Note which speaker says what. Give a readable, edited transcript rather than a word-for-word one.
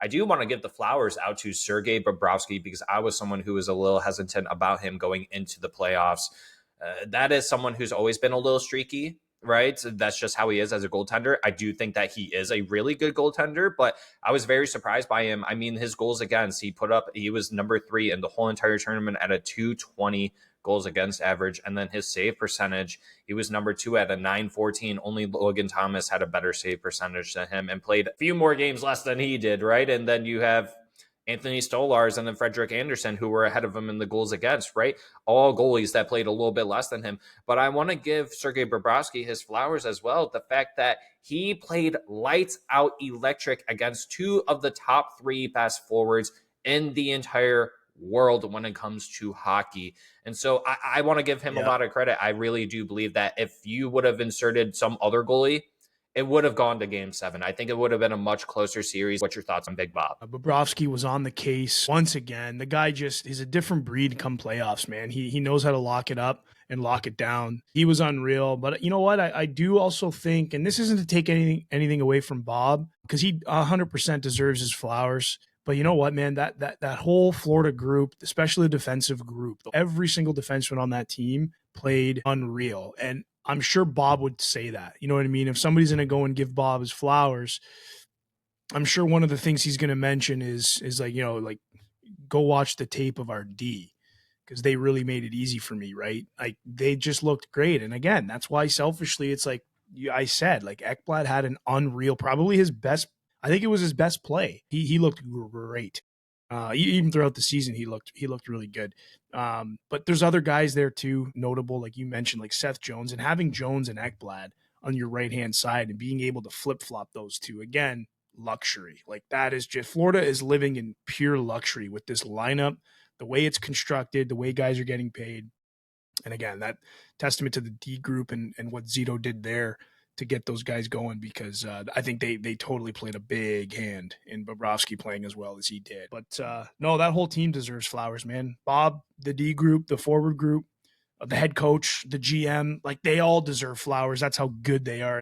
Speaker 1: I do want to give the flowers out to Sergei Bobrovsky because I was someone who was a little hesitant about him going into the playoffs. That is someone who's always been a little streaky, right? So that's just how he is as a goaltender. I do think that he is a really good goaltender, but I was very surprised by him. I mean, his goals against, he was number 3 in the whole entire tournament at a 220 goals against average. And then his save percentage, he was number 2 at a 914. Only Logan Thomas had a better save percentage than him and played a few more games less than he did, right? And then you have Anthony Stolars and then Frederick Anderson, who were ahead of him in the goals against, right? All goalies that played a little bit less than him. But I want to give Sergei Bobrovsky his flowers as well. The fact that he played lights out electric against 2 of the top 3 best forwards in the entire world when it comes to hockey. And so I want to give him a lot of credit. I really do believe that if you would have inserted some other goalie, it would have gone to game 7. I think it would have been a much closer series. What's your thoughts on Big Bob?
Speaker 2: Bobrovsky was on the case once again. The guy is a different breed come playoffs, man. He knows how to lock it up and lock it down. He was unreal. But you know what? I do also think, and this isn't to take anything away from Bob, because he 100% deserves his flowers. But you know what, man? That whole Florida group, especially the defensive group, every single defenseman on that team played unreal. And I'm sure Bob would say that. You know what I mean? If somebody's going to go and give Bob his flowers, I'm sure one of the things he's going to mention is like, you know, like, go watch the tape of our D, because they really made it easy for me, right? Like, they just looked great. And again, that's why selfishly, it's like I said, like, Ekblad had an unreal, probably his best. I think it was his best play. He looked great. Even throughout the season, he looked really good. But there's other guys there too, notable, like you mentioned, like Seth Jones, and having Jones and Ekblad on your right-hand side and being able to flip-flop those two, again, luxury. Like, that is just, Florida is living in pure luxury with this lineup, the way it's constructed, the way guys are getting paid. And again, that testament to the D group and what Zito did there to get those guys going, because I think they totally played a big hand in Bobrovsky playing as well as he did. But no, that whole team deserves flowers, man. Bob, the D group, the forward group, the head coach, the GM, like, they all deserve flowers. That's how good they are.